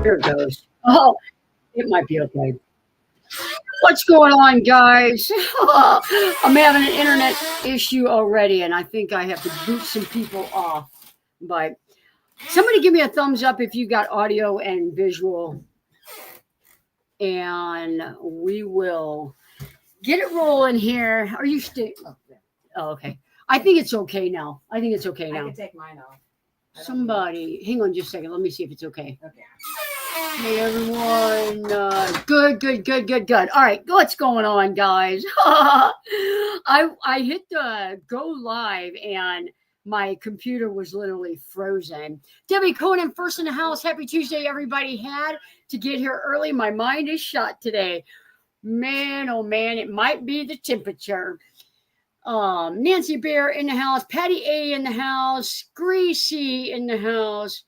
Here it goes. Oh, it might be okay. What's going on, guys? I'm having an internet issue already, and I think I have to boot some people off. But somebody give me a thumbs up if you got audio and visual, and we will get it rolling here. Are you still? Oh, okay. I think it's okay now. I think it's okay I now. can take mine off. Somebody, hang on just a second. Let me see if it's okay. Okay. Hey everyone, good. All right, what's going on, guys? I hit the go live and my computer was literally frozen. Debbie Conan, first in the house. Happy Tuesday, everybody. Had to get here early. My mind is shut today. Man, oh man, it might be the temperature. Nancy Bear in the house. Patty A in the house. Greasy in the house.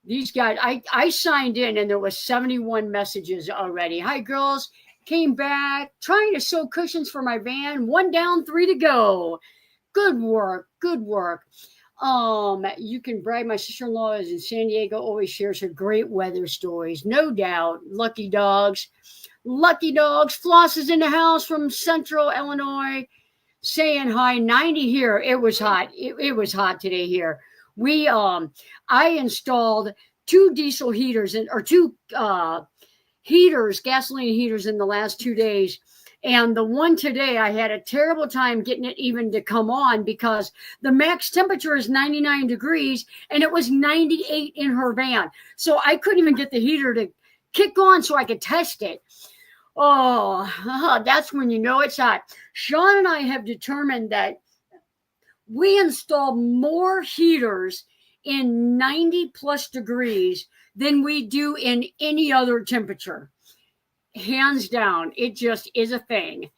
These guys, I signed in and there was 71 messages already. Hi, girls. Came back, trying to sew cushions for my van. 1 down, 3 to go. Good work. You can brag. My sister-in-law is in San Diego, always shares her great weather stories. No doubt. Lucky dogs. Floss is in the house from Central Illinois. Saying hi. 90 here. It was hot. It was hot today here. I installed 2 diesel heaters or 2 heaters, gasoline heaters in the last 2 days. And the one today, I had a terrible time getting it even to come on because the max temperature is 99 degrees and it was 98 in her van. So I couldn't even get the heater to kick on so I could test it. Oh, that's when you know it's hot. Sean and I have determined that we install more heaters in 90 plus degrees than we do in any other temperature. Hands down, it just is a thing.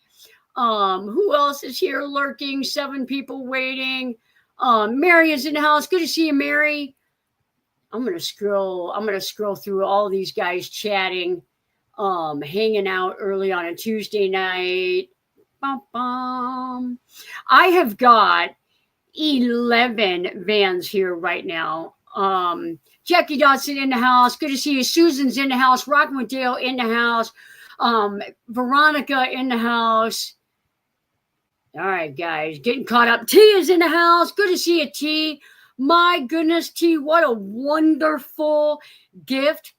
Who else is here lurking? 7 people waiting. Mary is in the house. Good to see you, Mary. I'm gonna scroll through all these guys chatting, hanging out early on a Tuesday night. I have got 11 vans here right now. Jackie Dodson in the house. Good to see you. Susan's in the house. Rocking with Dale in the house. Veronica in the house. All right, guys, getting caught up. T is in the house. Good to see you, T. My goodness, T, what a wonderful gift.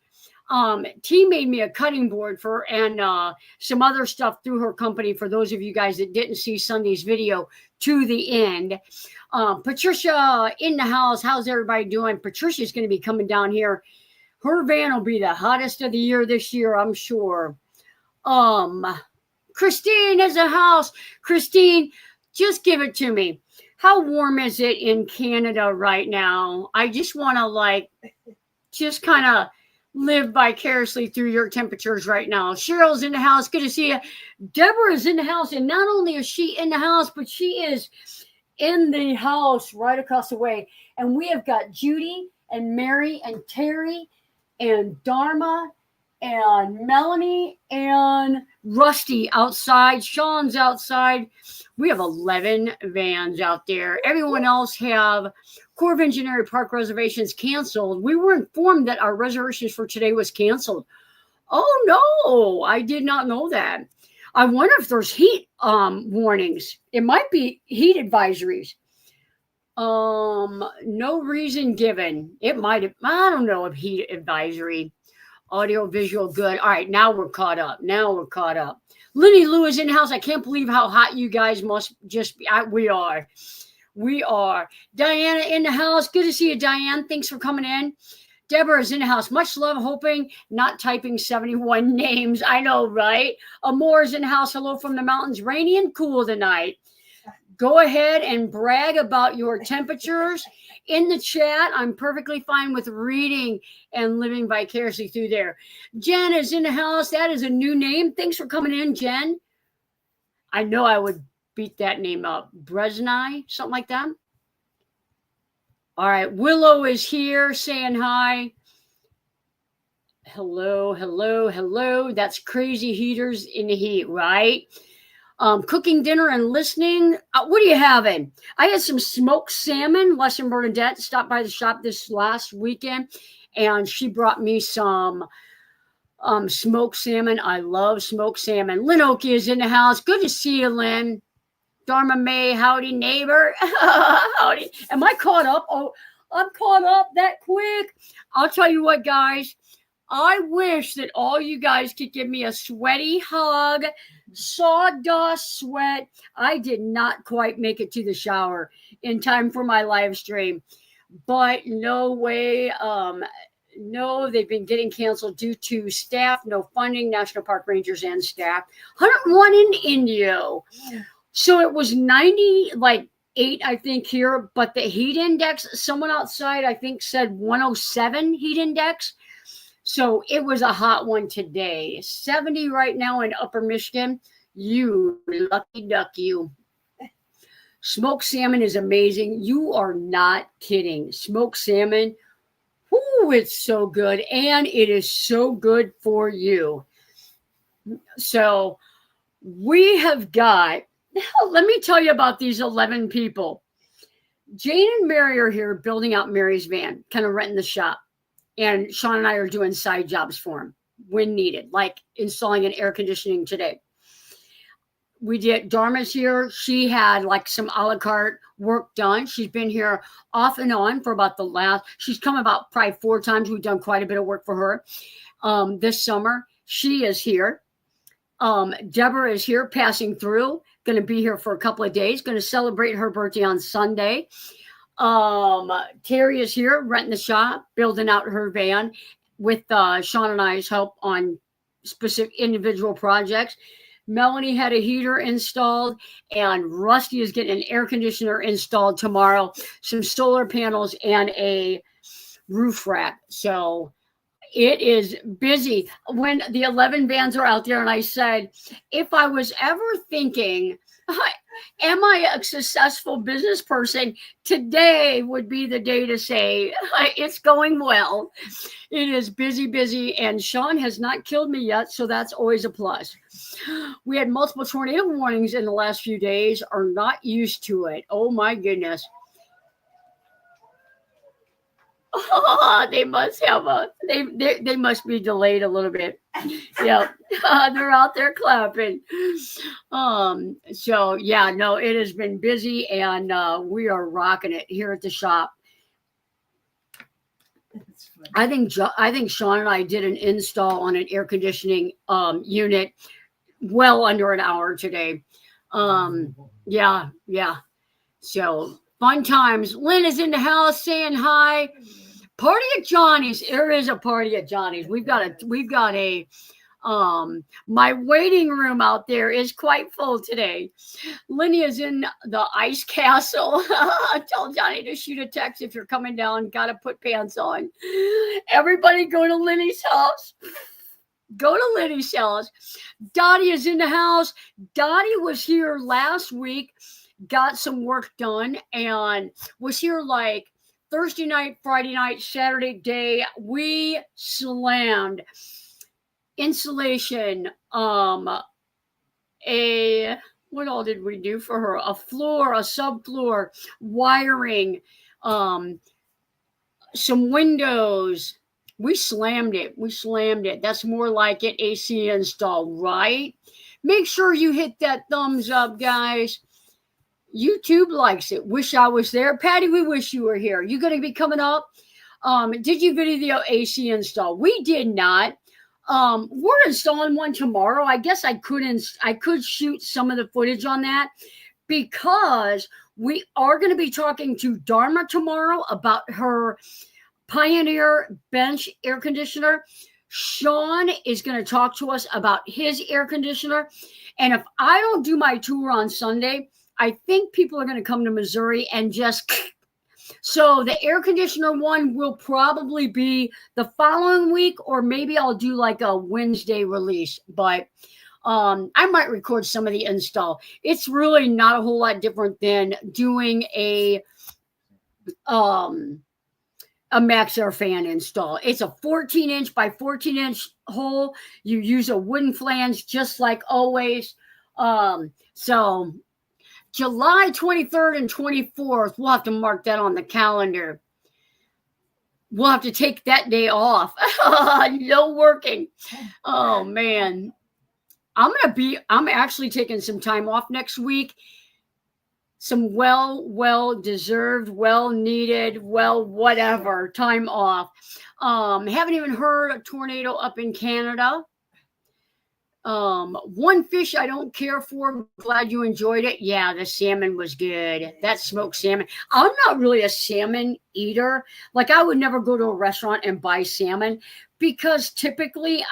T made me a cutting board and some other stuff through her company for those of you guys that didn't see Sunday's video to the end. Patricia in the house. How's everybody doing? Patricia's going to be coming down here. Her van will be the hottest of the year this year, I'm sure. Christine is a house. Christine, just give it to me. How warm is it in Canada right now? I just want to just kind of live vicariously through your temperatures right now. Cheryl's in the house. Good to see you. Deborah's in the house. And not only is she in the house, but she is in the house right across the way. And we have got Judy and Mary and Terry and Dharma and Melanie and Rusty outside. Sean's outside. We have 11 vans out there. Everyone else have Corps of Engineering Park reservations canceled. We were informed that our reservations for today was canceled. Oh, no, I did not know that. I wonder if there's heat warnings. It might be heat advisories. No reason given. It might have, I don't know if heat advisory. Audio, visual, good. All right, now we're caught up. Lenny Lou is in the house. I can't believe how hot you guys must just be. We are. Diana in the house. Good to see you, Diane. Thanks for coming in. Deborah is in the house. Much love, hoping not typing 71 names. I know, right? Amor is in the house. Hello from the mountains. Rainy and cool tonight. Go ahead and brag about your temperatures in the chat. I'm perfectly fine with reading and living vicariously through there. Jen is in the house. That is a new name. Thanks for coming in, Jen. I know I would beat that name up. Bresnai, something like that. All right. Willow is here saying hi. Hello. That's crazy heaters in the heat, right? cooking dinner and listening. What are you having? I had some smoked salmon. Leslie Bernadette stopped by the shop this last weekend, and she brought me some smoked salmon. I love smoked salmon. Lynn Oakey is in the house. Good to see you, Lynn. Dharma May, howdy, neighbor. Howdy. Am I caught up? Oh, I'm caught up that quick. I'll tell you what, guys. I wish that all you guys could give me a sweaty hug, sawdust sweat. I did not quite make it to the shower in time for my live stream, but no way. No, they've been getting canceled due to staff, no funding, National Park Rangers and staff. 101 in Indio. So it was 90, like 8, I think, here, but the heat index, someone outside, I think, said 107 heat index. So it was a hot one today. 70 right now in Upper Michigan. You lucky duck, you. Smoked salmon is amazing. You are not kidding. Smoked salmon, ooh, it's so good. And it is so good for you. So we have got, let me tell you about these 11 people. Jane and Mary are here building out Mary's van, kind of renting the shop. And Sean and I are doing side jobs for him when needed, like installing an air conditioning today. We did, Dharma's here. She had like some a la carte work done. She's been here off and on for about she's come about probably 4 times. We've done quite a bit of work for her this summer. She is here. Deborah is here passing through, going to be here for a couple of days, going to celebrate her birthday on Sunday. Terry is here renting the shop, building out her van with Sean and I's help on specific individual projects. Melanie had a heater installed, and Rusty is getting an air conditioner installed tomorrow, some solar panels, and a roof rack. So it is busy. When the 11 vans are out there, and I said, if I was ever thinking, am I a successful business person? Today would be the day to say it's going well. It is busy, and Sean has not killed me yet, so that's always a plus. We had multiple tornado warnings in the last few days, are not used to it. Oh my goodness. Oh, they must have they must be delayed a little bit. Yeah, they're out there clapping. So yeah, no, it has been busy, and we are rocking it here at the shop. I think Sean and I did an install on an air conditioning unit well under an hour today. Yeah. So fun times. Lynn is in the house saying hi. Party at Johnny's. There is a party at Johnny's. We've got a my waiting room out there is quite full today. Lenny is in the ice castle. Tell Johnny to shoot a text if you're coming down. Got to put pants on. Everybody go to Lenny's house. Go to Lenny's house. Dottie is in the house. Dottie was here last week, got some work done, and was here like Thursday night, Friday night, Saturday day. We slammed insulation, what all did we do for her? A floor, a subfloor, wiring, some windows. We slammed it. That's more like it. AC install, right? Make sure you hit that thumbs up, guys. YouTube likes it. Wish I was there. Patty, we wish you were here. You going to be coming up? Did you video AC install? We did not. We're installing one tomorrow. I guess I could shoot some of the footage on that, because we are going to be talking to Dharma tomorrow about her Pioneer bench air conditioner. Sean is going to talk to us about his air conditioner. And if I don't do my tour on Sunday, I think people are going to come to Missouri and just... So the air conditioner one will probably be the following week, or maybe I'll do like a Wednesday release. But I might record some of the install. It's really not a whole lot different than doing a Max Air fan install. It's a 14-inch by 14-inch hole. You use a wooden flange just like always. So July 23rd and 24th, we'll have to mark that on the calendar. We'll have to take that day off. No working. Oh man. I'm actually taking some time off next week. Some well deserved, well needed, whatever time off. Haven't even heard a tornado up in Canada. One fish I don't care for. Glad you enjoyed it. Yeah, the salmon was good. That smoked salmon. I'm not really a salmon eater. Like I would never go to a restaurant and buy salmon because typically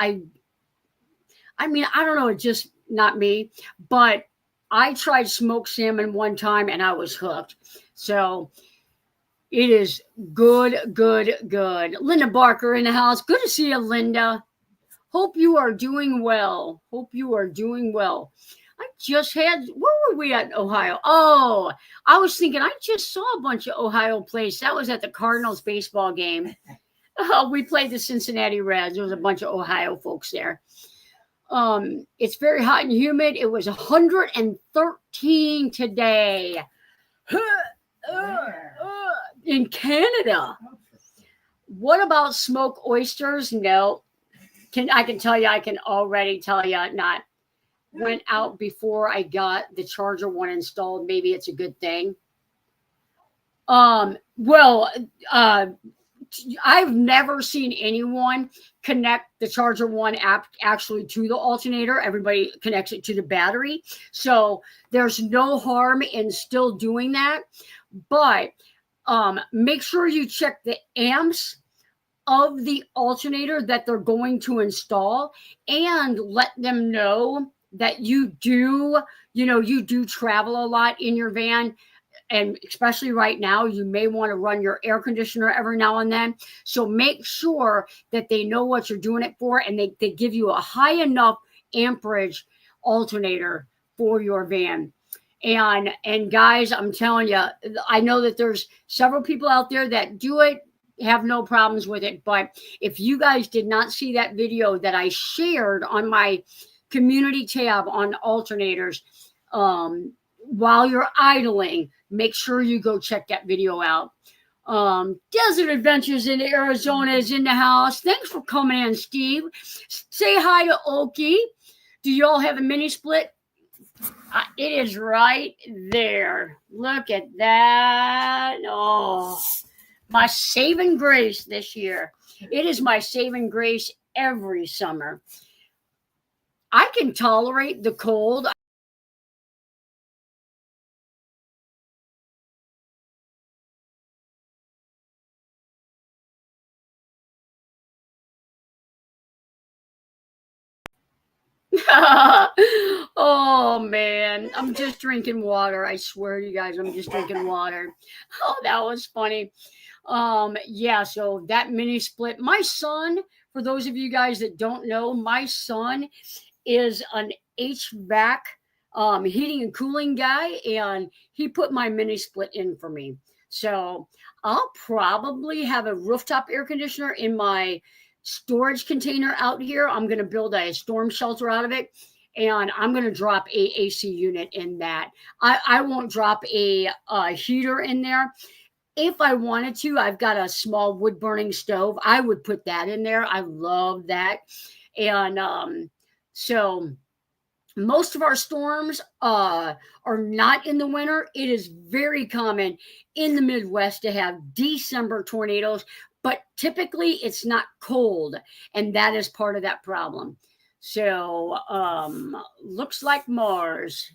I mean, I don't know, it's just not me, but I tried smoked salmon one time and I was hooked. So it is good. Linda Barker in the house. Good to see you, Linda. Hope you are doing well. I just had, where were we at in Ohio? Oh, I was thinking, I just saw a bunch of Ohio plays. That was at the Cardinals baseball game. We played the Cincinnati Reds. There was a bunch of Ohio folks there. It's very hot and humid. It was 113 today in Canada. What about smoked oysters? No. I can already tell you not. Went out before I got the charger one installed. Maybe it's a good thing. I've never seen anyone connect the charger one app actually to the alternator. Everybody connects it to the battery. So there's no harm in still doing that. But make sure you check the amps of the alternator that they're going to install and let them know that you do travel a lot in your van. And especially right now, you may want to run your air conditioner every now and then. So make sure that they know what you're doing it for, and they give you a high enough amperage alternator for your van. And guys, I'm telling you, I know that there's several people out there that do it, have no problems with it. But if you guys did not see that video that I shared on my community tab on alternators, while you're idling, make sure you go check that video out. Desert Adventures in Arizona is in the house. Thanks for coming in, Steve. Say hi to Okie. Do y'all have a mini split? It is right there. Look at that. Oh, my saving grace this year. It is my saving grace every summer. I can tolerate the cold. Oh man, I'm just drinking water. I swear to you guys, I'm just drinking water. Oh, that was funny. Yeah, so that mini split. My son, for those of you guys that don't know, my son is an HVAC heating and cooling guy, and he put my mini split in for me. So I'll probably have a rooftop air conditioner in my storage container out here. I'm going to build a storm shelter out of it, and I'm going to drop a AC unit in that. I won't drop a heater in there. If I wanted to, I've got a small wood burning stove. I would put that in there. I love that. And so most of our storms are not in the winter. It is very common in the Midwest to have December tornadoes, but typically it's not cold, and that is part of that problem. So looks like Mars.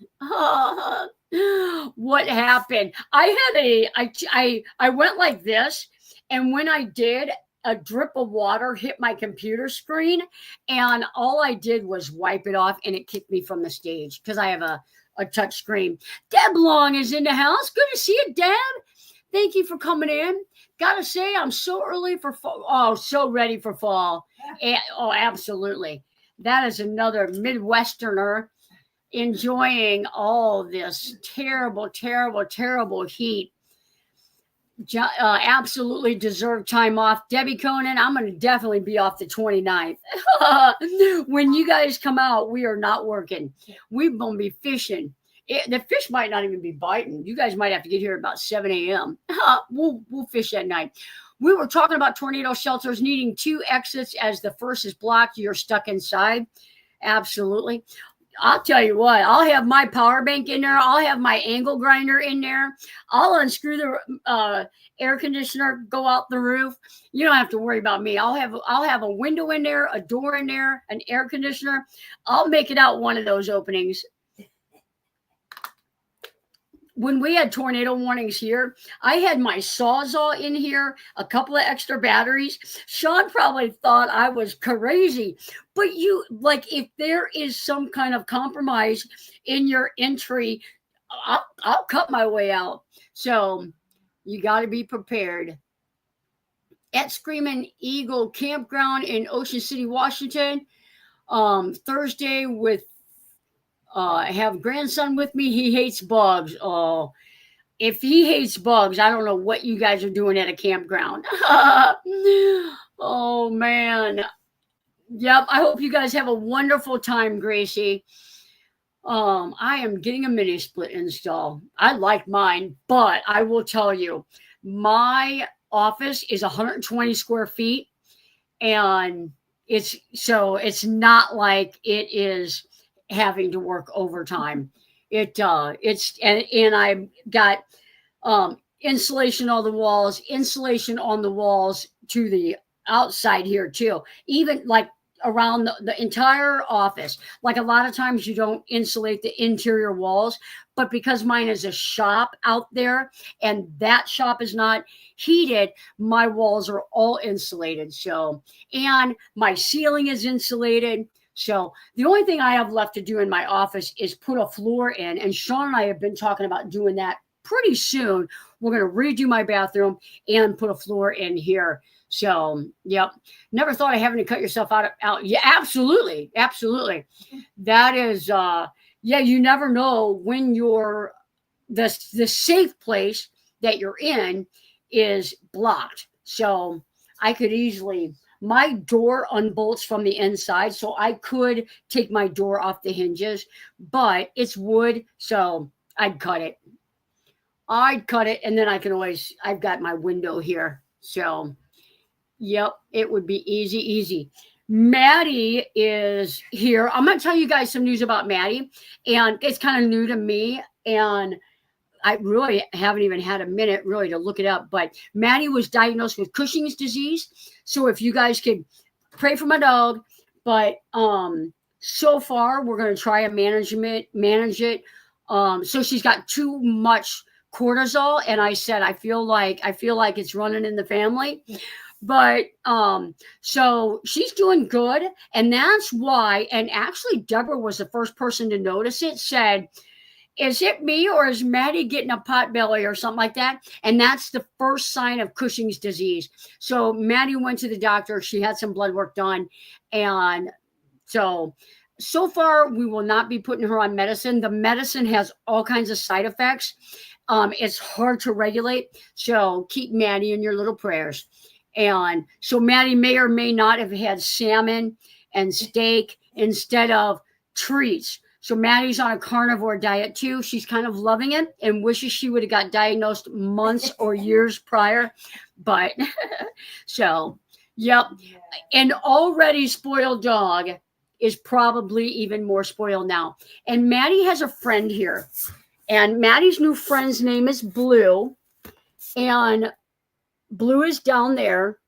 What happened? I went like this, and when I did, a drip of water hit my computer screen, and all I did was wipe it off, and it kicked me from the stage because I have a touch screen. Deb Long is in the house. Good to see you, Deb. Thank you for coming in. Gotta say, I'm so early for fall. Oh, so ready for fall. Oh, absolutely. That is another Midwesterner enjoying all this terrible, terrible, terrible heat. Absolutely deserve time off. Debbie Conan, I'm going to definitely be off the 29th. When you guys come out, we are not working. We're going to be fishing. The fish might not even be biting. You guys might have to get here about 7 a.m. We'll fish that night. We were talking about tornado shelters needing 2 exits as the first is blocked. You're stuck inside. Absolutely. I'll tell you what, I'll have my power bank in there. I'll have my angle grinder in there. I'll unscrew the air conditioner, go out the roof. You don't have to worry about me. I'll have a window in there, a door in there, an air conditioner. I'll make it out one of those openings. When we had tornado warnings here, I had my Sawzall in here, a couple of extra batteries. Sean probably thought I was crazy, but if there is some kind of compromise in your entry, I'll cut my way out. So you got to be prepared. At Screaming Eagle Campground in Ocean City, Washington, Thursday with I have grandson with me. He hates bugs. Oh, if he hates bugs, I don't know what you guys are doing at a campground. Oh, man. Yep. I hope you guys have a wonderful time, Gracie. I am getting a mini split install. I like mine, but I will tell you, my office is 120 square feet, and it's not like it is having to work overtime. It's and I've got insulation on the walls to the outside here too. Even like around the entire office. Like a lot of times you don't insulate the interior walls, but because mine is a shop out there and that shop is not heated, my walls are all insulated. So, and my ceiling is insulated. So the only thing I have left to do in my office is put a floor in, and Sean and I have been talking about doing that pretty soon. We're going to redo my bathroom and put a floor in here. So, yep. Never thought of having to cut yourself out. Yeah, absolutely. Absolutely. That is, you never know when the safe place that you're in is blocked. So I could easily, my door unbolts from the inside, so I could take my door off the hinges, but it's wood, so I'd cut it. And then I've got my window here. So, yep, it would be easy. Maddie is here. I'm going to tell you guys some news about Maddie, and it's kind of new to me, and I really haven't even had a minute really to look it up, but Maddie was diagnosed with Cushing's disease. So if you guys could pray for my dog, but so far we're going to try and manage it. So she's got too much cortisol, and I said I feel like it's running in the family. But so she's doing good, and that's why, and actually Deborah was the first person to notice it, said, is it me or is Maddie getting a pot belly or something like that? And that's the first sign of Cushing's disease. So Maddie went to the doctor. She had some blood work done. And so far, we will not be putting her on medicine. The medicine has all kinds of side effects. It's hard to regulate. So keep Maddie in your little prayers. And so Maddie may or may not have had salmon and steak instead of treats. So Maddie's on a carnivore diet too. She's kind of loving it and wishes she would have got diagnosed months or years prior. But so, yep. An already spoiled dog is probably even more spoiled now. And Maddie has a friend here. And Maddie's new friend's name is Blue. And Blue is down there.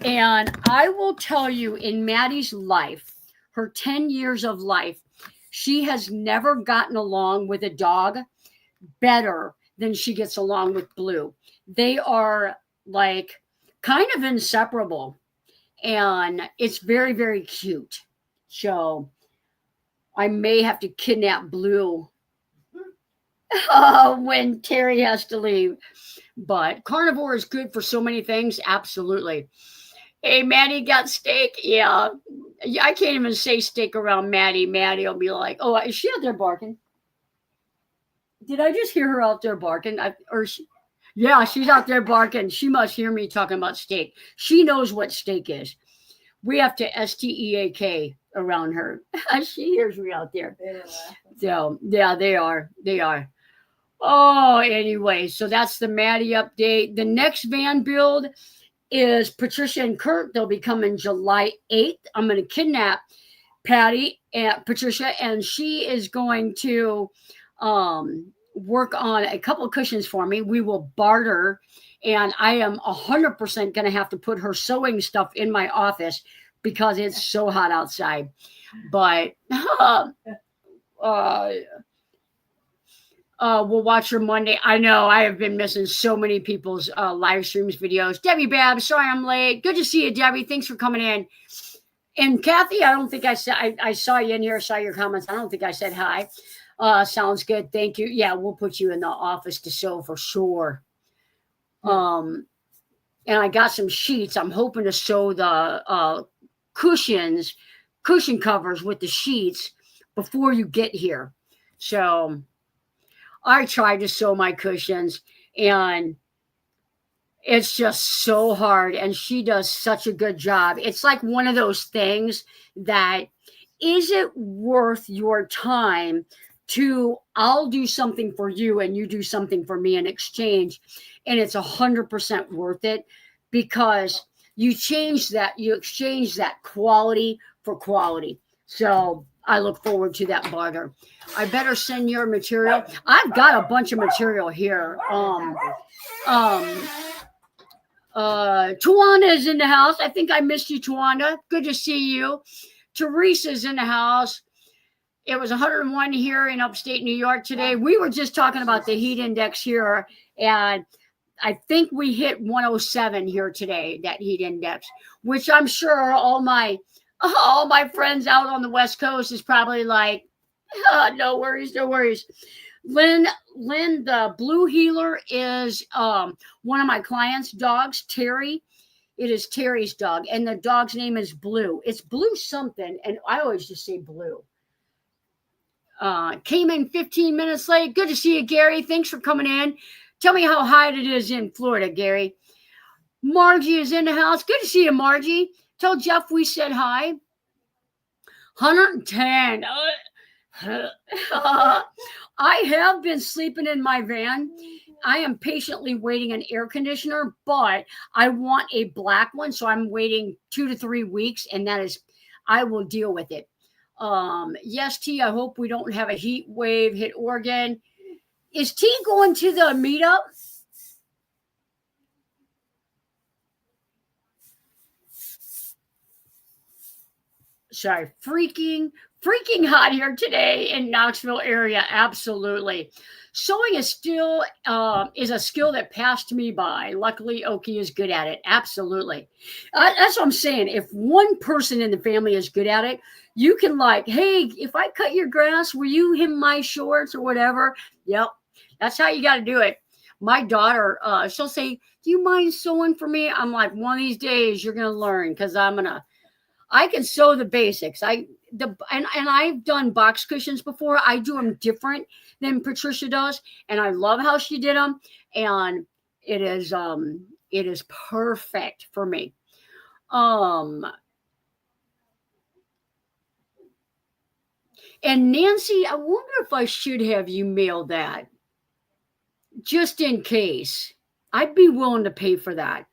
And I will tell you, in Maddie's life, her 10 years of life, she has never gotten along with a dog better than she gets along with Blue. They are like kind of inseparable, and it's very, very cute. So I may have to kidnap Blue when Terry has to leave. But carnivore is good for so many things. Absolutely. Hey, Maddie got steak. Yeah. I can't even say steak around Maddie. Maddie will be like, oh, is she out there barking? Did I just hear her out there barking? Yeah, she's out there barking. She must hear me talking about steak. She knows what steak is. We have to STEAK around her. She hears me out there. So yeah, they are. They are. Oh, anyway, so that's the Maddie update. The next van build is Patricia and Kurt. They'll be coming July 8th. I'm going to kidnap Patty and Patricia, and she is going to work on a couple of cushions for me. We will barter, and I am 100% going to have to put her sewing stuff in my office because it's so hot outside. But we'll watch her Monday. I know I have been missing so many people's live streams, videos. Debbie Babb, sorry I'm late. Good to see you, Debbie. Thanks for coming in. And Kathy, I don't think I said, I saw you in here, saw your comments. I don't think I said hi. Sounds good. Thank you. Yeah, we'll put you in the office to sew for sure. And I got some sheets. I'm hoping to sew the cushion covers with the sheets before you get here. So I tried to sew my cushions, and it's just so hard, and she does such a good job. It's like one of those things that, is it worth your time to, I'll do something for you and you do something for me in exchange, and it's 100% worth it because you exchange that quality for quality. So I look forward to that barter. I better send your material. I've got a bunch of material here. Tawanda is in the house. I think I missed you, Tawanda. Good to see you. Teresa's in the house. It was 101 here in upstate New York today. We were just talking about the heat index here, and I think we hit 107 here today, that heat index, which I'm sure all my friends out on the West Coast is probably like, no worries, no worries. Lynn, the blue healer is one of my clients' dogs, Terry. It is Terry's dog, and the dog's name is Blue. It's Blue something, and I always just say Blue. Came in 15 minutes late. Good to see you, Gary. Thanks for coming in. Tell me how hot it is in Florida, Gary. Margie is in the house. Good to see you, Margie. Tell Jeff we said hi. 110. I have been sleeping in my van. I am patiently waiting an air conditioner, but I want a black one. So I'm waiting 2 to 3 weeks, and I will deal with it. Yes, T, I hope we don't have a heat wave hit Oregon. Is T going to the meetup? Sorry, freaking hot here today in Knoxville area. Absolutely. Sewing is still is a skill that passed me by. Luckily, Oki is good at it. Absolutely. That's what I'm saying. If one person in the family is good at it, you can like, hey, if I cut your grass, will you hem my shorts or whatever? Yep. That's how you got to do it. My daughter, she'll say, do you mind sewing for me? I'm like, one of these days you're going to learn because I can sew the basics. And I've done box cushions before. I do them different than Patricia does, and I love how she did them. And it is perfect for me. And Nancy, I wonder if I should have you mail that, just in case. I'd be willing to pay for that.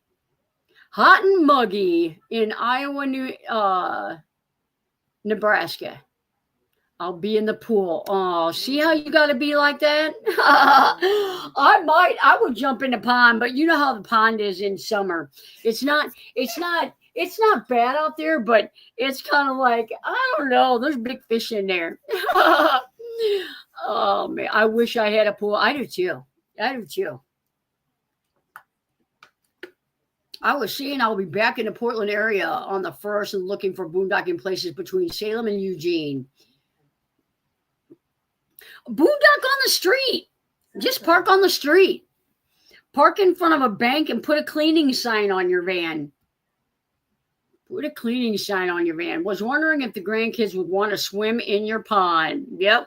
Hot and muggy in Iowa, Nebraska. I'll be in the pool. Oh, see how you got to be like that? I would jump in the pond, but you know how the pond is in summer. It's not bad out there, but it's kind of like, I don't know, there's big fish in there. Oh man, I wish I had a pool. I do too. I was saying I'll be back in the Portland area on the 1st and looking for boondocking places between Salem and Eugene. Boondock on the street. Just park on the street. Park in front of a bank and put a cleaning sign on your van. Was wondering if the grandkids would want to swim in your pond. Yep.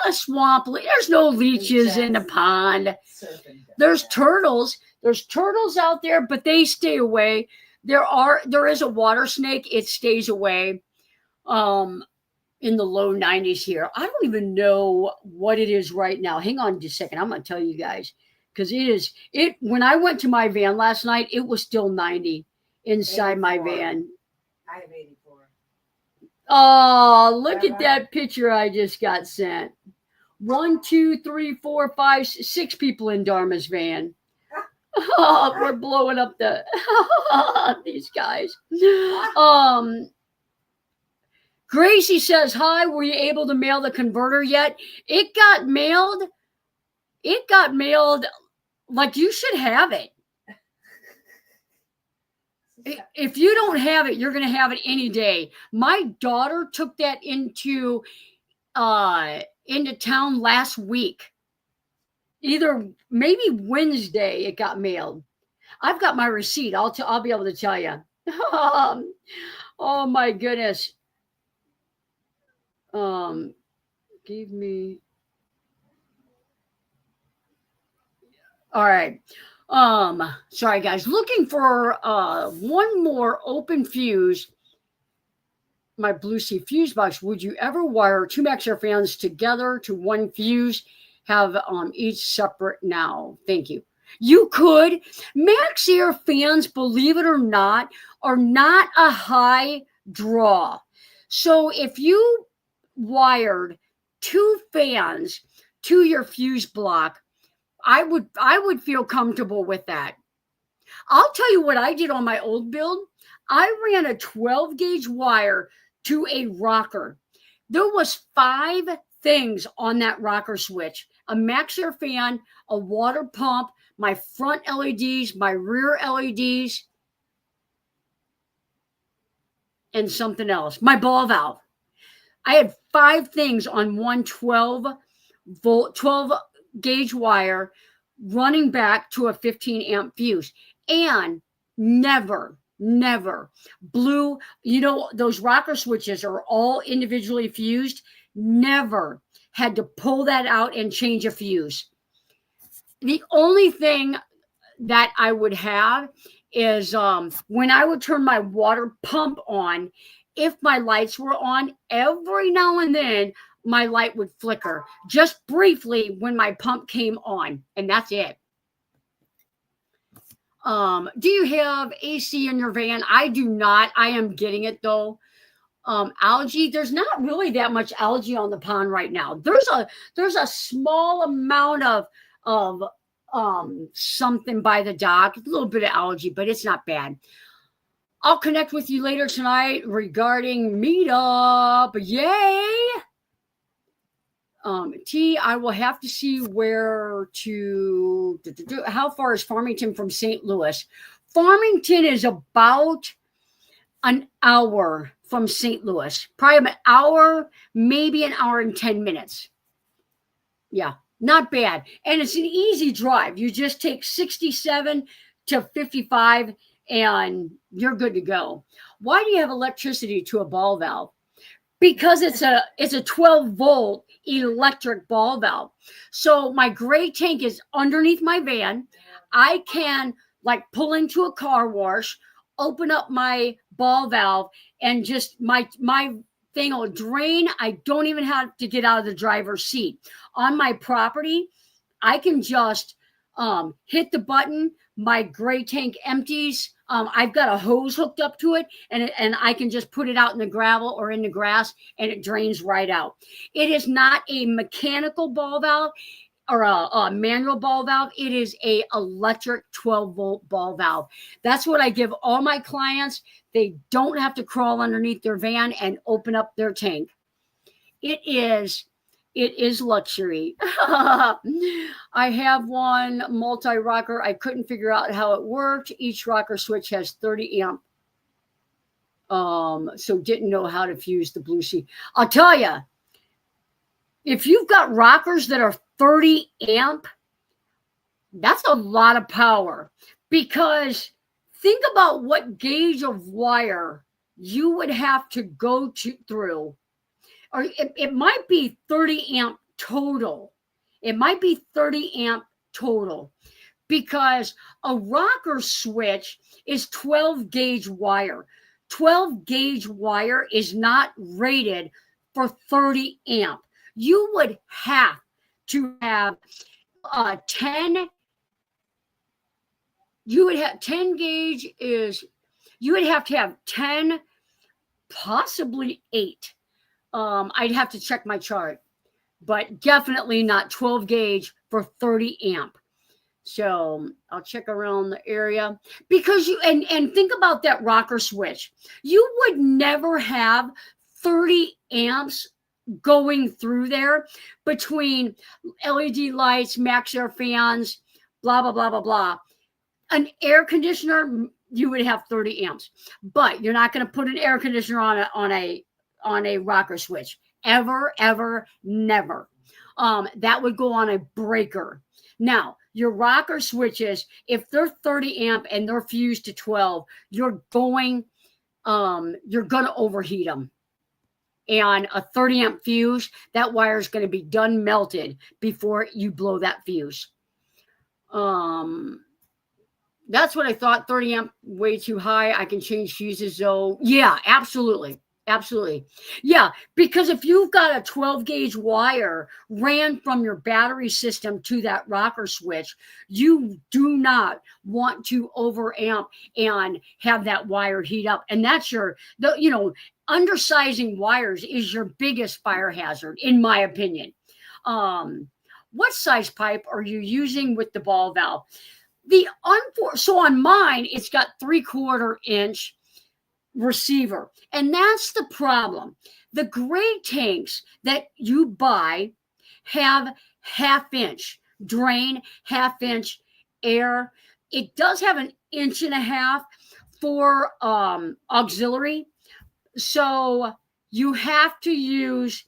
A swamp. There's no leeches in the pond. There's turtles. There's turtles out there, but they stay away. There is a water snake. It stays away. In the low 90s here. I don't even know what it is right now. Hang on just a second. I'm going to tell you guys, because when I went to my van last night, it was still 90 inside 84. My van. I have 84. Oh, look at that picture I just got sent. 1, 2, 3, 4, 5, 6 people in Dharma's van. Oh, we're blowing up these guys. Gracie says, hi, were you able to mail the converter yet? It got mailed. Like you should have it. If you don't have it, you're going to have it any day. My daughter took that into town last week. Maybe Wednesday it got mailed. I've got my receipt. I'll be able to tell you. Oh my goodness. Give me. All right. Sorry guys, looking for one more open fuse. My Blue Sea fuse box. Would you ever wire 2 Maxxair fans together to one fuse? Have each separate now. Thank you. You could. Maxxair fans, believe it or not, are not a high draw. So if you wired 2 fans to your fuse block, I would feel comfortable with that. I'll tell you what I did on my old build. I ran a 12 gauge wire to a rocker. There was 5 things on that rocker switch: a Maxxair fan, a water pump, my front LEDs, my rear LEDs, and something else, my ball valve. I had 5 things on one 12 gauge wire running back to a 15 amp fuse, and never blew. Those rocker switches are all individually fused. Never had to pull that out and change a fuse. The only thing that I would have is when I would turn my water pump on, if my lights were on, every now and then my light would flicker just briefly when my pump came on, and that's it. Do you have AC in your van? I do not. I am getting it though. Algae, there's not really that much algae on the pond right now. There's a small amount of something by the dock, a little bit of algae, but it's not bad. I'll connect with you later tonight regarding Meetup. Yay! I will have to see how far is Farmington from St. Louis? Farmington is about an hour from St. Louis. Probably an hour, maybe an hour and 10 minutes. Yeah, not bad. And it's an easy drive. You just take 67 to 55 and you're good to go. Why do you have electricity to a ball valve? Because it's a 12 volt electric ball valve. So my gray tank is underneath my van. I can pull into a car wash, open up my ball valve, and just my thing will drain. I don't even have to get out of the driver's seat. On my property, I can just hit the button. My gray tank empties. I've got a hose hooked up to it, and I can just put it out in the gravel or in the grass, and it drains right out. It is not a mechanical ball valve or a manual ball valve. It is a electric 12 volt ball valve. That's what I give all my clients. They don't have to crawl underneath their van and open up their tank. It is luxury. I have one multi-rocker. I couldn't figure out how it worked. Each rocker switch has 30 amp. So didn't know how to fuse the Blue Sea. I'll tell you, if you've got rockers that are 30 amp, that's a lot of power, because think about what gauge of wire you would have to go through. Or it might be 30 amp total. It might be 30 amp total, because a rocker switch is 12 gauge wire. 12 gauge wire is not rated for 30 amp. You would have to have 10. You would have 10 gauge is, you would have to have 10, possibly 8. I'd have to check my chart, but definitely not 12 gauge for 30 amp. So I'll check around the area, because you, and think about that rocker switch. You would never have 30 amps going through there between LED lights, max air fans, blah, blah, blah, blah, blah. An air conditioner, you would have 30 amps, but you're not going to put an air conditioner on a rocker switch. Ever, never. That would go on a breaker. Now, your rocker switches, if they're 30 amp and they're fused to 12, you're going to overheat them. And a 30 amp fuse, that wire is going to be done melted before you blow that fuse. That's what I thought. 30 amp, way too high. I can change fuses though. Yeah, absolutely. Absolutely. Yeah, because if you've got a 12 gauge wire ran from your battery system to that rocker switch, you do not want to overamp and have that wire heat up. And that's undersizing wires is your biggest fire hazard, in my opinion. What size pipe are you using with the ball valve? So on mine, it's got 3/4 inch receiver. And that's the problem. The gray tanks that you buy have 1/2 inch drain, 1/2 inch air. It does have 1.5 inches for auxiliary. So you have to use,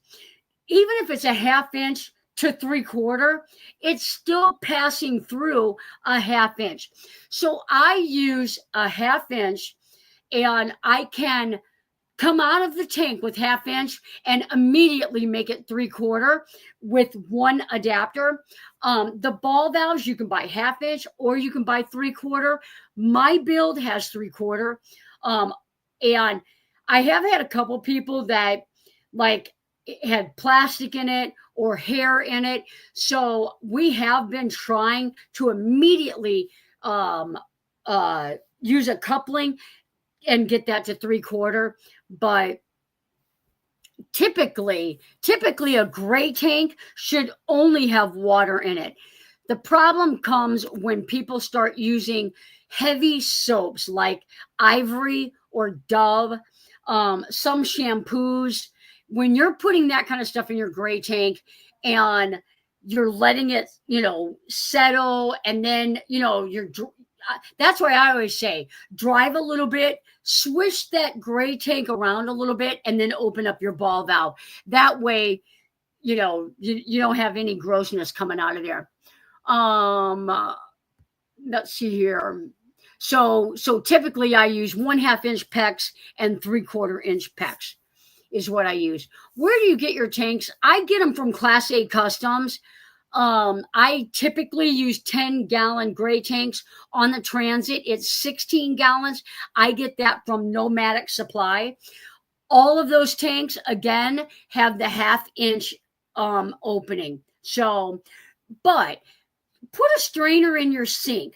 even if it's a 1/2 inch to 3/4, it's still passing through a 1/2 inch. So I use a 1/2 inch, and I can come out of the tank with 1/2 inch and immediately make it 3/4 with one adapter. The ball valves, you can buy 1/2 inch or you can buy 3/4. My build has 3/4. And I have had a couple people that had plastic in it or hair in it. So we have been trying to immediately use a coupling and get that to 3/4. But typically a gray tank should only have water in it. The problem comes when people start using heavy soaps like Ivory or Dove, some shampoos. When you're putting that kind of stuff in your gray tank and you're letting it, settle, and then, that's why I always say, drive a little bit, swish that gray tank around a little bit, and then open up your ball valve. That way, you don't have any grossness coming out of there. Let's see here. So typically I use 1/2 inch PEX and 3/4 inch PEX is what I use. Where do you get your tanks? I get them from Class A Customs. I typically use 10-gallon gray tanks. On the Transit, it's 16 gallons. I get that from Nomadic Supply. All of those tanks, again, have the 1/2 inch opening. So, but put a strainer in your sink.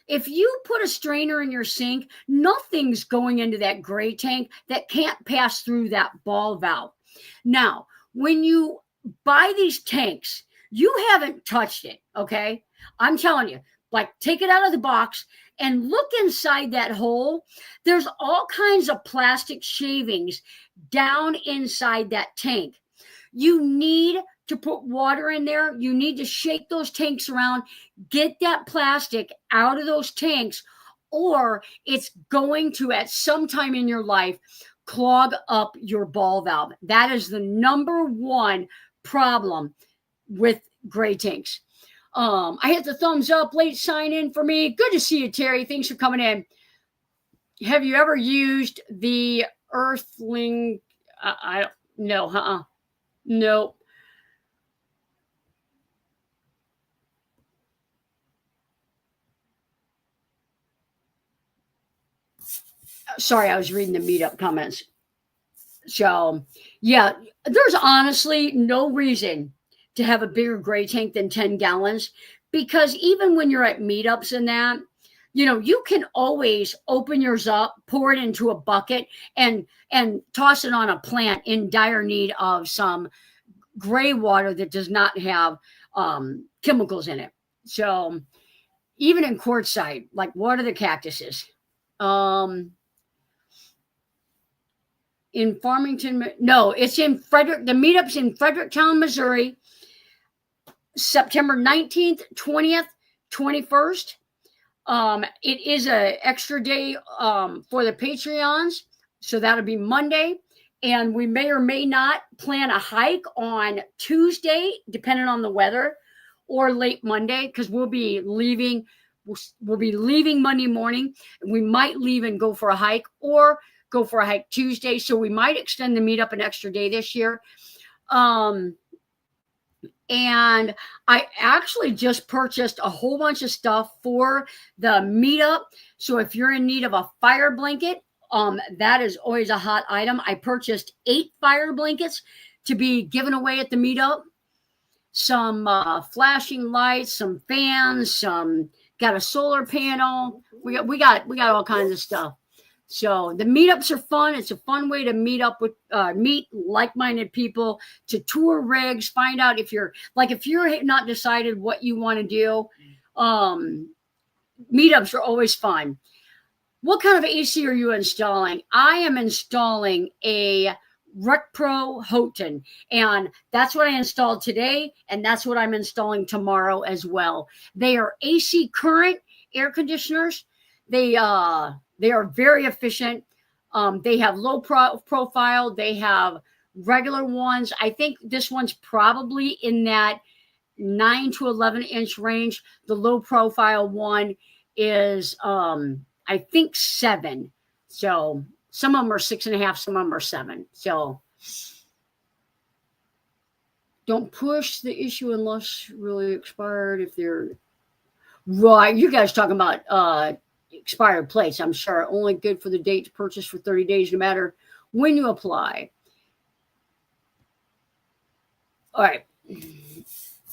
If you put a strainer in your sink, nothing's going into that gray tank that can't pass through that ball valve. Now, when you buy these tanks, you haven't touched it, okay? I'm telling you, take it out of the box and look inside that hole. There's all kinds of plastic shavings down inside that tank. You need to put water in there. You need to shake those tanks around, get that plastic out of those tanks, or it's going to, at some time in your life, clog up your ball valve. That is the number one problem with gray tanks. I hit the thumbs up, late sign in for me. Good to see you, Terry. Thanks for coming in. Have you ever used the Earthling? I don't know. No. Sorry, I was reading the Meetup comments. So, yeah, there's honestly no reason to have a bigger gray tank than 10 gallons, because even when you're at meetups and that, you can always open yours up, pour it into a bucket, and toss it on a plant in dire need of some gray water that does not have chemicals in it. So even in quartzsite, like water the cactuses. In Farmington, no, it's in Frederick. The meetup's in Fredericktown, Missouri, September 19th, 20th, 21st. It is an extra day for the Patreons, so that'll be Monday. And we may or may not plan a hike on Tuesday, depending on the weather, or late Monday, because we'll be leaving Monday morning. We might leave and go for a hike, or go for a hike Tuesday. So we might extend the meetup an extra day this year. And I actually just purchased a whole bunch of stuff for the meetup. So if you're in need of a fire blanket, that is always a hot item. I purchased 8 fire blankets to be given away at the meetup. Some flashing lights, some fans, got a solar panel. We got all kinds of stuff. So the meetups are fun. It's a fun way to meet like-minded people, to tour rigs, find out if you're not decided what you want to do. Meetups are always fun. What kind of AC are you installing? I am installing a RecPro Houghton, and that's what I installed today, and that's what I'm installing tomorrow as well. They are AC current air conditioners. They are very efficient. They have low profile. They have regular ones. I think this one's probably in that 9 to 11 inch range. The low profile one is, I think 7. So some of them are 6.5, some of them are 7. So don't push the issue unless really expired. If they're right, you guys talking about expired plates, I'm sure. Only good for the date to purchase for 30 days, no matter when you apply. All right.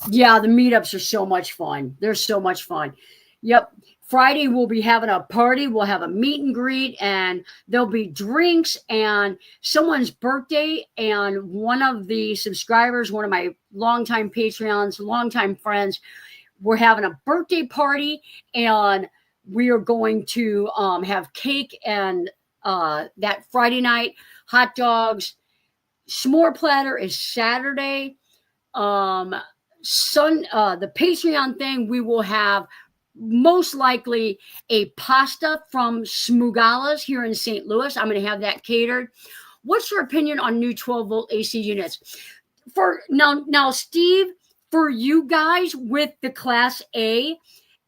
Yeah, the meetups are so much fun. They're so much fun. Yep. Friday, we'll be having a party. We'll have a meet and greet, and there'll be drinks and someone's birthday. And one of the subscribers, one of my longtime Patreons, longtime friends, we're having a birthday party, and we are going to have cake and that Friday night, hot dogs. S'more platter is Saturday. The Patreon thing, we will have most likely a pasta from Smugala's here in St. Louis. I'm going to have that catered. What's your opinion on new 12-volt AC units? For now, Steve, for you guys with the Class A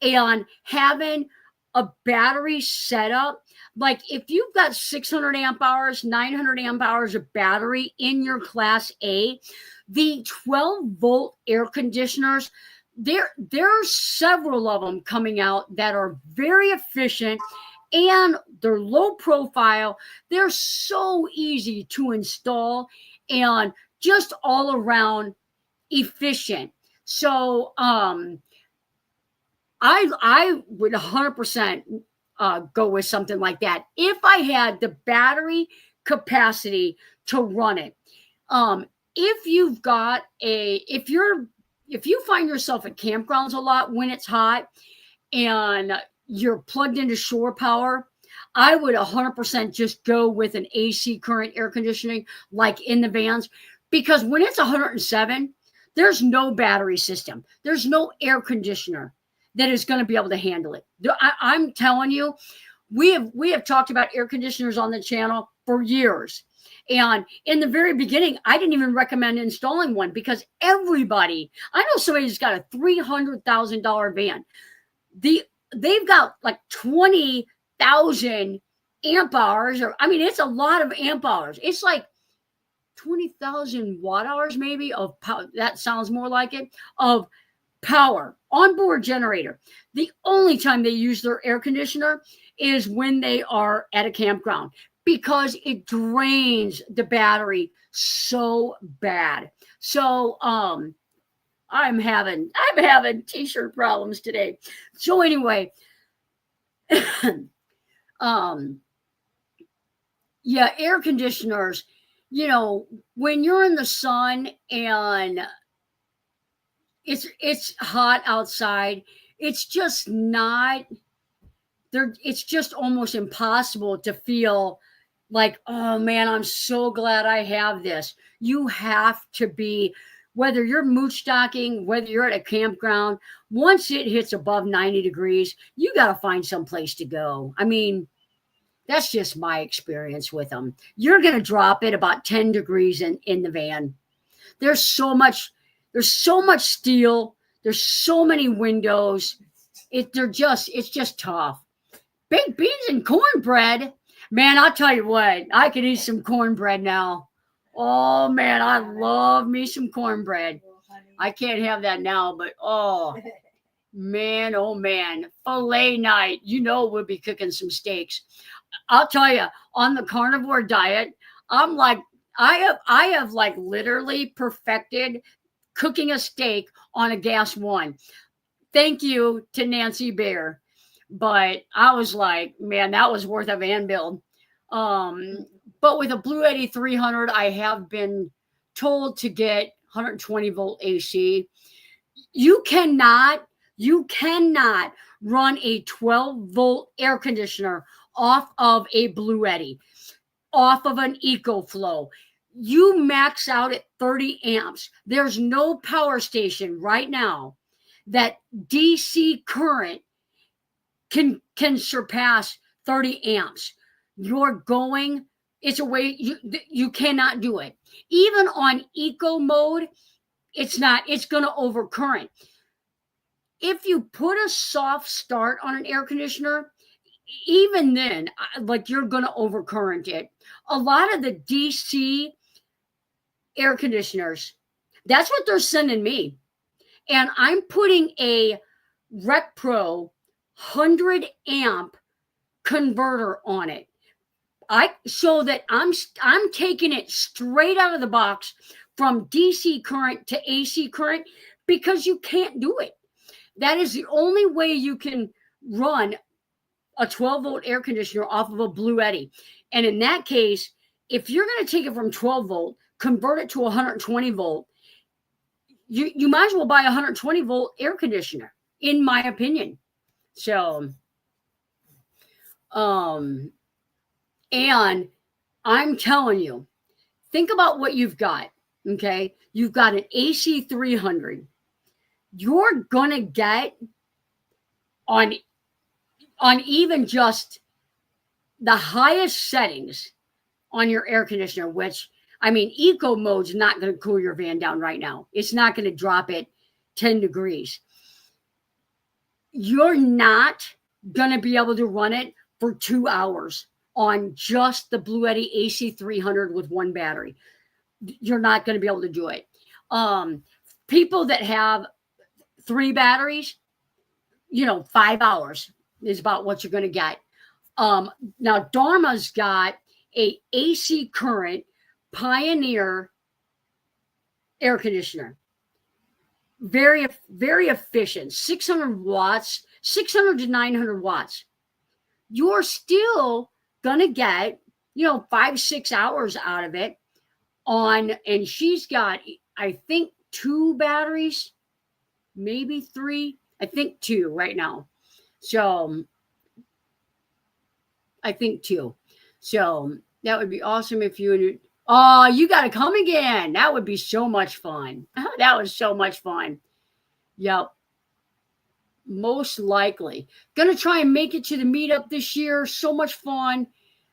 and having a battery setup, like if you've got 600 amp hours, 900 amp hours of battery in your Class A, the 12-volt air conditioners, there are several of them coming out that are very efficient, and they're low profile. They're so easy to install and just all around efficient. So I would 100% go with something like that if I had the battery capacity to run it. If you find yourself at campgrounds a lot when it's hot and you're plugged into shore power, I would 100% just go with an AC current air conditioning like in the vans, because when it's 107, there's no battery system. There's no air conditioner that is going to be able to handle it. I'm telling you, we have talked about air conditioners on the channel for years. And in the very beginning, I didn't even recommend installing one, because I know somebody who's got a $300,000 van. They've got like 20,000 amp hours, it's a lot of amp hours. It's like 20,000 watt hours maybe of power. That sounds more like it, of power, onboard generator. The only time they use their air conditioner is when they are at a campground, because it drains the battery so bad. So I'm having t-shirt problems today. So anyway, yeah, air conditioners, when you're in the sun and it's hot outside, it's just not there. It's just almost impossible to feel like, oh man, I'm so glad I have this. You have to be, whether you're mooch stocking, whether you're at a campground, once it hits above 90 degrees, you got to find some place to go. I mean, that's just my experience with them. You're going to drop it about 10 degrees in the van. There's so much steel. There's so many windows. It's just tough. Baked beans and cornbread. Man, I'll tell you what, I could eat some cornbread now. Oh man, I love me some cornbread. I can't have that now, but oh man, filet night. We'll be cooking some steaks. I'll tell you, on the carnivore diet, I'm like, I have like literally perfected cooking a steak on a gas one. Thank you to Nancy Bear. But I was like, man, that was worth a van build. But with a Blue 300, I have been told to get 120 volt AC. You cannot run a 12 volt air conditioner off of a Blue Eddy, off of an EcoFlow. You max out at 30 amps. There's no power station right now that DC current can surpass 30 amps. It's a way you cannot do it. Even on eco mode, it's going to overcurrent. If you put a soft start on an air conditioner, even then, like, you're going to overcurrent it. A lot of the DC air conditioners, that's what they're sending me. And I'm putting a Rec Pro 100 amp converter on it. So that I'm taking it straight out of the box from DC current to AC current, because you can't do it. That is the only way you can run a 12 volt air conditioner off of a Blue Eddy. And in that case, if you're going to take it from 12 volt, convert it to 120 volt, you might as well buy a 120 volt air conditioner, in my opinion. So, and I'm telling you, think about what you've got. Okay. You've got an AC 300. You're going to get on even just the highest settings on your air conditioner, which, I mean, eco mode's not going to cool your van down right now. It's not going to drop it 10 degrees. You're not going to be able to run it for 2 hours on just the Blue Eddy AC 300 with one battery. You're not going to be able to do it. People that have 3 batteries, 5 hours is about what you're going to get. Now, Dharma's got a AC current Pioneer air conditioner. Very, very efficient, 600 watts, 600 to 900 watts. You're still going to get, 5-6 hours out of it and she's got, I think, 2 batteries, maybe 3. I think 2 right now. So I think 2. So that would be awesome if you got to come again. That would be so much fun. That was so much fun. Yep. Most likely. Going to try and make it to the meetup this year. So much fun.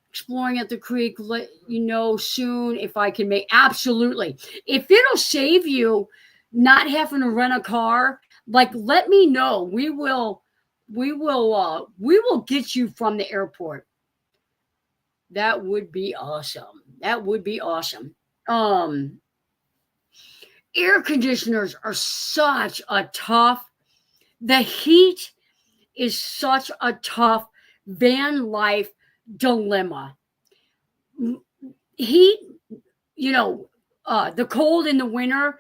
Exploring at the creek, soon if I can make. Absolutely. If it'll save you not having to rent a car, like, let me know. We will get you from the airport. That would be awesome. That would be awesome. Air conditioners are such a tough, the heat is such a tough van life dilemma. Heat, the cold in the winter,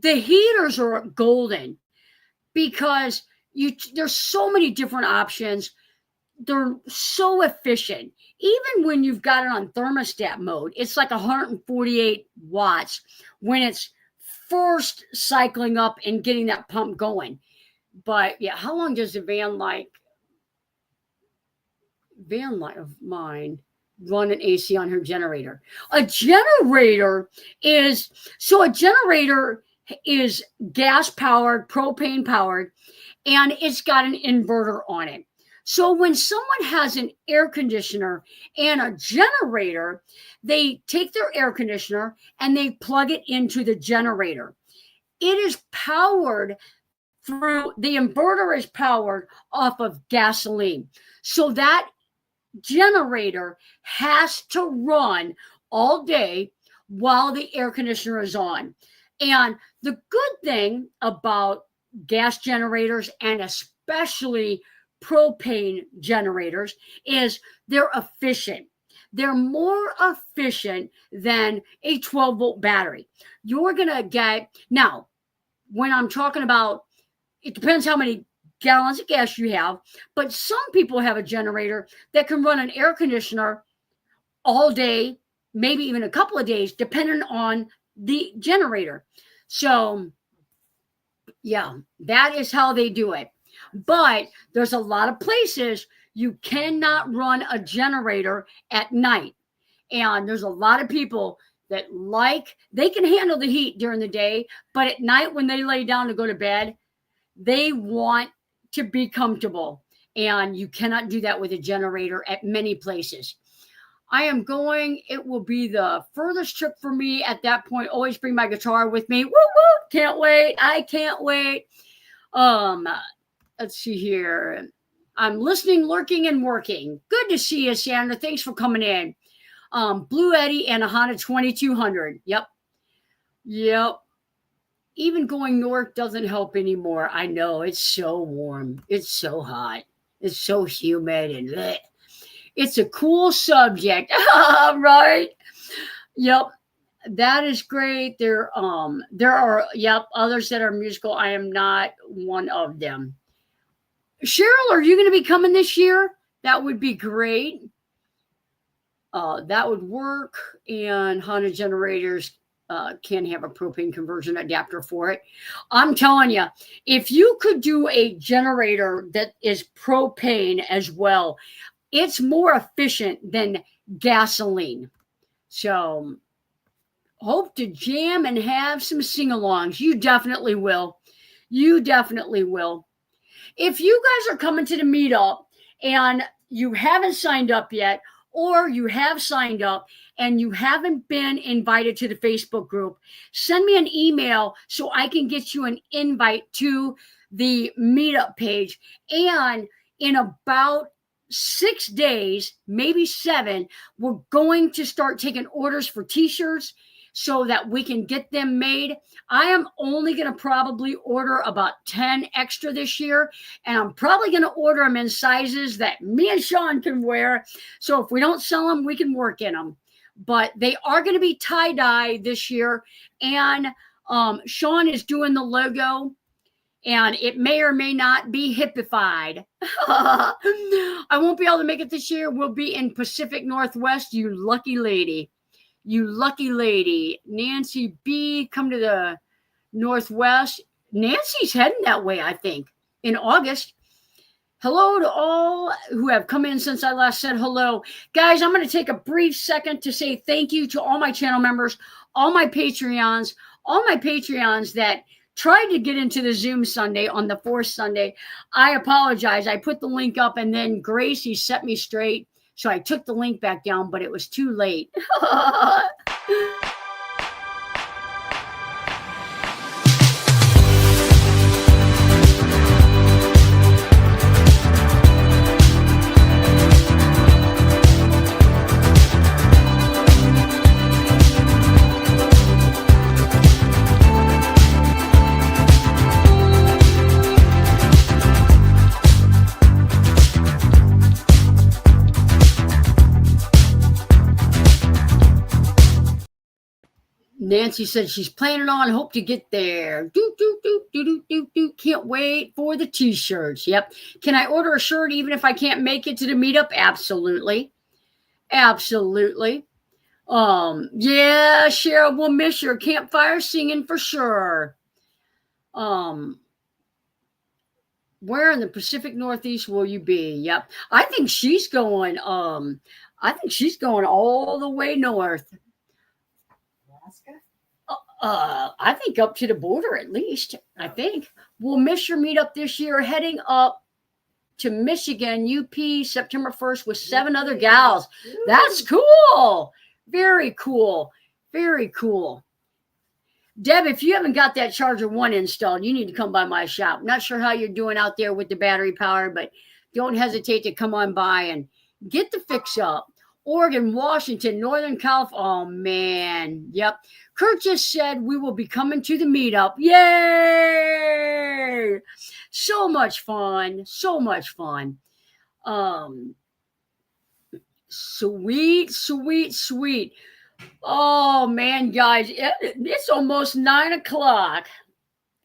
the heaters are golden because there's so many different options. They're so efficient. Even when you've got it on thermostat mode, it's like 148 watts when it's first cycling up and getting that pump going. But yeah, how long does the van life of mine run an AC on her generator? A generator is gas powered, propane powered, and it's got an inverter on it. So when someone has an air conditioner and a generator, they take their air conditioner and they plug it into the generator. It is powered through, the inverter is powered off of gasoline. So that generator has to run all day while the air conditioner is on. And the good thing about gas generators, and especially propane generators, is they're efficient. They're more efficient than a 12-volt battery. You're going to get, now, when I'm talking about, it depends how many gallons of gas you have, but some people have a generator that can run an air conditioner all day, maybe even a couple of days, depending on the generator. So, yeah, that is how they do it. But there's a lot of places you cannot run a generator at night. And there's a lot of people that they can handle the heat during the day, but at night when they lay down to go to bed, they want to be comfortable. And you cannot do that with a generator at many places. It will be the furthest trip for me at that point. Always bring my guitar with me. Woo woo! Can't wait. I can't wait. Let's see here. I'm listening, lurking, and working. Good to see you, Sandra. Thanks for coming in. Blue Eddie and a Honda 2200. Yep. Even going north doesn't help anymore. I know. It's so warm. It's so hot. It's so humid and bleh. It's a cool subject. Right? Yep. That is great. There are others that are musical. I am not one of them. Cheryl, are you going to be coming this year? That would be great. That would work. And Honda generators can have a propane conversion adapter for it. I'm telling you, if you could do a generator that is propane as well, it's more efficient than gasoline. So hope to jam and have some sing-alongs. You definitely will. You definitely will. If you guys are coming to the meetup and you haven't signed up yet, or you have signed up and you haven't been invited to the Facebook group, send me an email so I can get you an invite to the meetup page. And in about 6 days, maybe 7, we're going to start taking orders for t-shirts so that we can get them made. I am only going to probably order about 10 extra this year, and I'm probably going to order them in sizes that me and Sean can wear. So if we don't sell them, we can work in them. But they are going to be tie-dye this year, and Sean is doing the logo, and it may or may not be hippified. I won't be able to make it this year. We'll be in Pacific Northwest, you lucky lady. You lucky lady. Nancy B, come to the Northwest. Nancy's heading that way, I think, in August. Hello to all who have come in since I last said hello. Guys, I'm going to take a brief second to say thank you to all my channel members, all my Patreons that tried to get into the Zoom Sunday on the 4th Sunday. I apologize. I put the link up and then Gracie set me straight. So I took the link back down, but it was too late. Nancy said she's planning on, hope to get there. Can't wait for the t-shirts. Yep. Can I order a shirt even if I can't make it to the meetup? Absolutely. Absolutely. Yeah, Cheryl, we'll miss your campfire singing for sure. Where in the Pacific Northeast will you be? Yep. I think she's going all the way north. Alaska? I think up to the border at least. I think we'll miss your meetup this year. Heading up to Michigan, UP, September 1st with 7 other gals. That's cool. Very cool. Very cool. Deb, if you haven't got that Charger 1 installed, you need to come by my shop. Not sure how you're doing out there with the battery power, but don't hesitate to come on by and get the fix up. Oregon, Washington, Northern California. Oh, man. Yep. Kurt just said we will be coming to the meetup. Yay! So much fun. So much fun. Sweet, sweet, sweet. Oh, man, guys, it's almost 9 o'clock.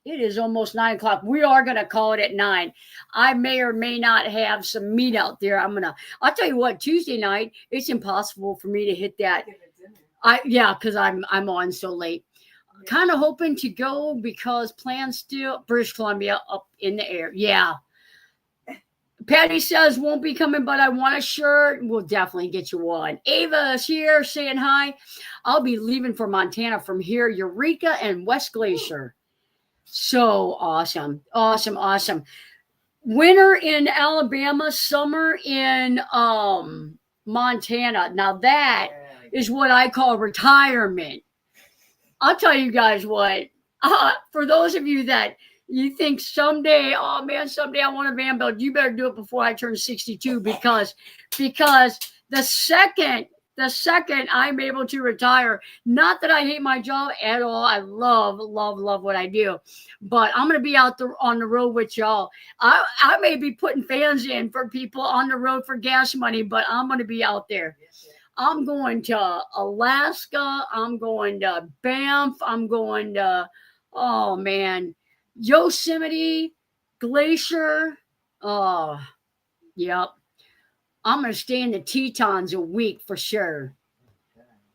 It is almost 9 o'clock. We are going to call it at 9. I may or may not have some meat out there. I'll tell you what, Tuesday night, it's impossible for me to hit that. Because I'm on so late. Kind of hoping to go because plans still, British Columbia up in the air. Yeah. Patty says won't be coming, but I want a shirt. We'll definitely get you one. Ava's here saying hi. I'll be leaving for Montana from here, Eureka and West Glacier. So awesome. Awesome. Awesome. Winter in Alabama, summer in Montana. Now that is what I call retirement. I'll tell you guys what, for those of you that you think someday, oh man, someday I want a van built, you better do it before I turn 62 because the second I'm able to retire, not that I hate my job at all. I love what I do, but I'm going to be out there on the road with y'all. I may be putting fans in for people on the road for gas money, but I'm going to be out there. I'm going to Alaska. I'm going to Banff. I'm going to, oh man, Yosemite, Glacier. Oh, yep. I'm going to stay in the Tetons a week for sure.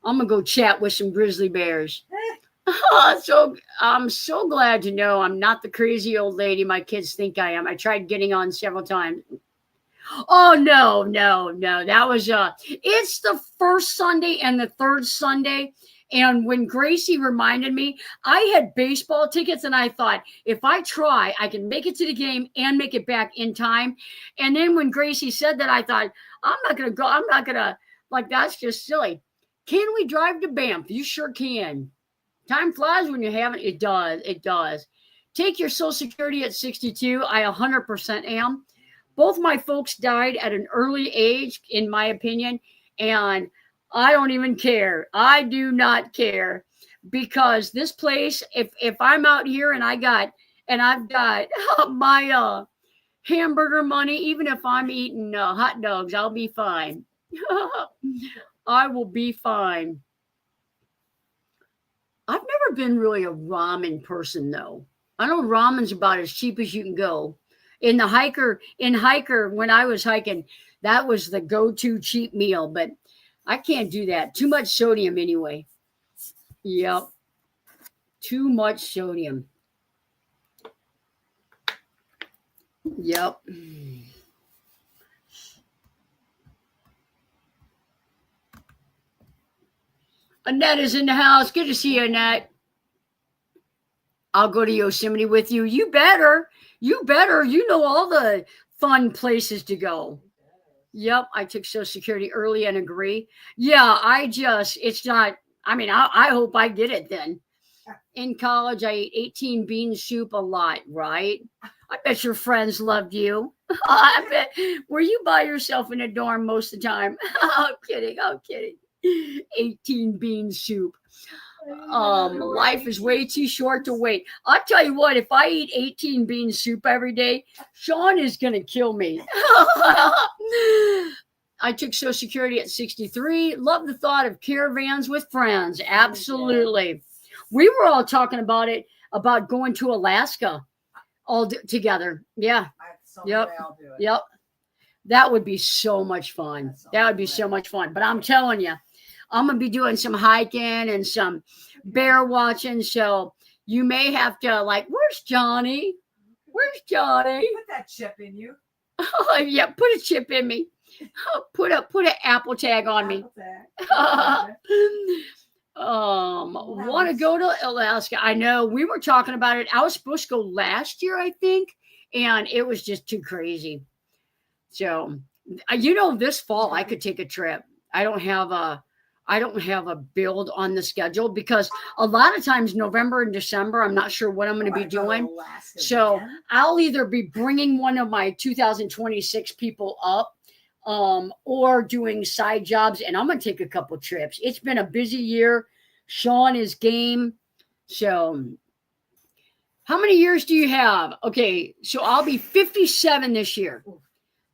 I'm going to go chat with some grizzly bears. So I'm so glad to know I'm not the crazy old lady my kids think I am. I tried getting on several times. Oh, no. That was, it's the first Sunday and the third Sunday. And when Gracie reminded me, I had baseball tickets and I thought, if I try, I can make it to the game and make it back in time. And then when Gracie said that, I thought, I'm not going to go. I'm not going to, like, that's just silly. Can we drive to Banff? You sure can. Time flies when you're having it. Does. It does. Take your Social Security at 62. I 100% am. Both my folks died at an early age, in my opinion, and I don't even care. I do not care because this place, if I'm out here and I've got my hamburger money, even if I'm eating hot dogs, I'll be fine. I will be fine. I've never been really a ramen person though. I know ramen's about as cheap as you can go. In Hiker, when I was hiking, that was the go-to cheap meal, but I can't do that. Too much sodium anyway. Yep. Too much sodium. Yep. Annette is in the house. Good to see you, Annette. I'll go to Yosemite with you. You better. You know all the fun places to go. Yep, I took Social Security early and agree. Yeah, it's not, I hope I get it then. In college, I ate 18 bean soup a lot, right? I bet your friends loved you. I bet. Were you by yourself in a dorm most of the time? I'm kidding. 18 bean soup. Life is way too short to wait. I'll tell you what, if I eat 18 bean soup every day, Sean is going to kill me. I took Social Security at 63. Love the thought of caravans with friends. Absolutely. We were all talking about it, about going to Alaska together. Yeah. Yep. I'll do it. Yep. That would be so much fun. That would be so much fun. But I'm telling you, I'm going to be doing some hiking and some bear watching. So you may have to, like, where's Johnny? Where's Johnny? Put that chip in you. Oh, yeah, put a chip in me. Put an Apple tag on me. Want to go to Alaska. I know we were talking about it. I was supposed to go last year, I think, and it was just too crazy. So, this fall I could take a trip. I don't have a build on the schedule because a lot of times November and December, I'm not sure what I'm going to be doing. So I'll either be bringing one of my 2026 people up, or doing side jobs, and I'm going to take a couple trips. It's been a busy year. Sean is game. So how many years do you have? Okay. So I'll be 57 this year.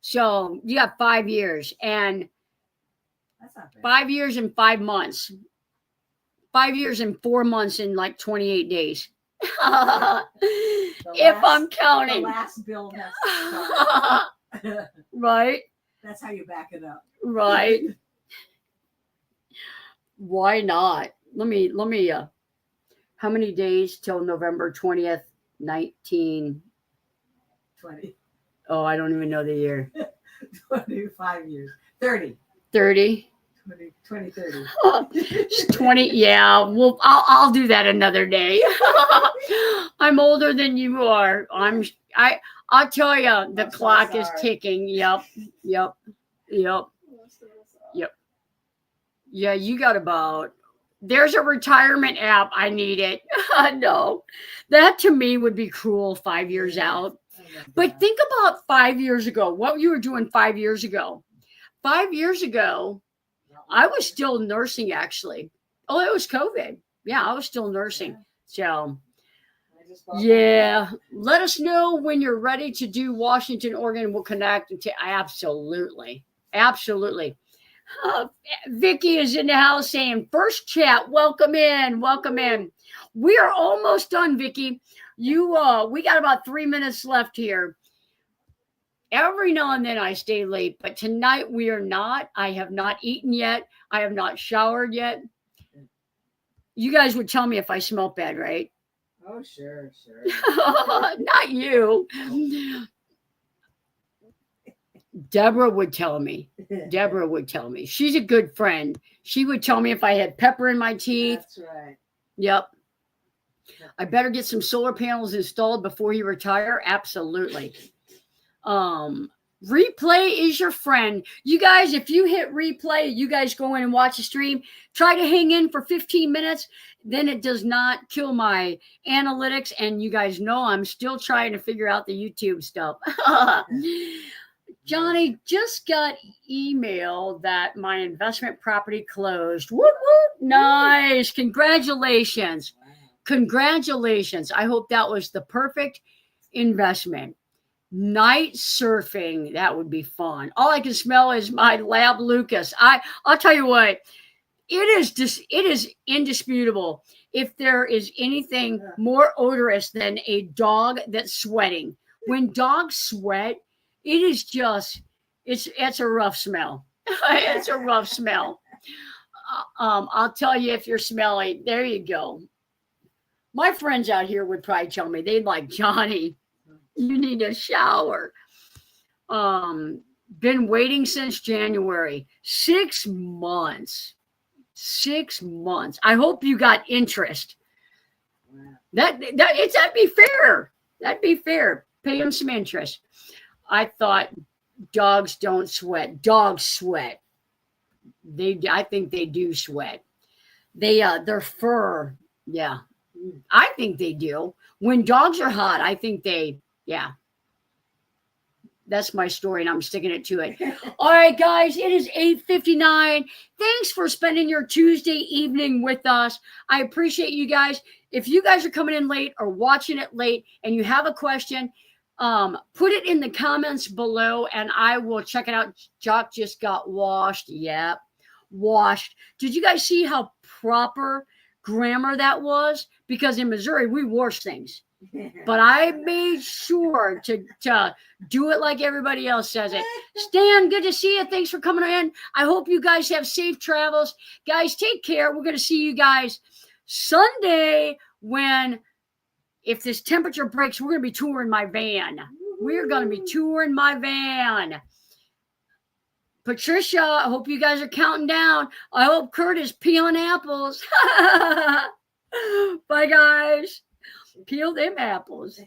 So you got 5 years, and that's not bad. 5 years and 5 months. 5 years and 4 months in like 28 days. If I'm counting. The last bill has to start. Right. That's how you back it up. Right. Why not? Let me how many days till November 20th, 1920? Oh, I don't even know the year. 25 years. 30. 30. 20, 30. 20. Yeah. Well, I'll do that another day. I'm older than you are. I'll tell you, the clock is ticking. Yep. Yeah, you got about. There's a retirement app. I need it. No, that to me would be cruel 5 years out. But think about 5 years ago, what you were doing 5 years ago. 5 years ago, I was still nursing, actually. Oh, it was COVID. Yeah, I was still nursing. So, yeah, let us know when you're ready to do Washington, Oregon. We'll connect. Absolutely. Vicky is in the house saying, first chat, welcome in. We are almost done, Vicky. We got about 3 minutes left here. Every now and then I stay late, but tonight we are not. I have not eaten yet. I have not showered yet. You guys would tell me if I smell bad, right? Oh, sure. Not you. Deborah would tell me. She's a good friend. She would tell me if I had pepper in my teeth. That's right. Yep. I better get some solar panels installed before you retire. Absolutely. Replay is your friend. You guys, if you hit replay, you guys go in and watch the stream. Try to hang in for 15 minutes. Then it does not kill my analytics. And you guys know I'm still trying to figure out the YouTube stuff. Johnny just got email that my investment property closed. Whoop, whoop. Nice. Congratulations. Wow. Congratulations. I hope that was the perfect investment. Night surfing. That would be fun. All I can smell is my lab Lucas. I'll tell you what, it is indisputable. If there is anything more odorous than a dog that's sweating, when dogs sweat, it is just, it's a rough smell. It's a rough smell. I'll tell you if you're smelly. There you go. My friends out here would probably tell me, they'd like, Johnny, you need a shower. Been waiting since January. 6 months. 6 months. I hope you got interest. Wow. That'd be fair. That'd be fair. Pay them some interest. I thought dogs don't sweat. Dogs sweat. I think they do sweat. Their fur. Yeah. I think they do. When dogs are hot, I think yeah. That's my story, and I'm sticking it to it. All right, guys, it is 8:59. Thanks for spending your Tuesday evening with us. I appreciate you guys. If you guys are coming in late or watching it late and you have a question, put it in the comments below, and I will check it out. Jock just got washed. Yep, washed. Did you guys see how proper grammar that was, because in Missouri we wash things. But I made sure to do it like everybody else says it. Stan, good to see you. Thanks for coming in. I hope you guys have safe travels. Guys, take care. We're going to see you guys Sunday when, if this temperature breaks, we're going to be touring my van. We're going to be touring my van. Patricia, I hope you guys are counting down. I hope Kurt is peeling apples. Bye, guys. Peel them apples.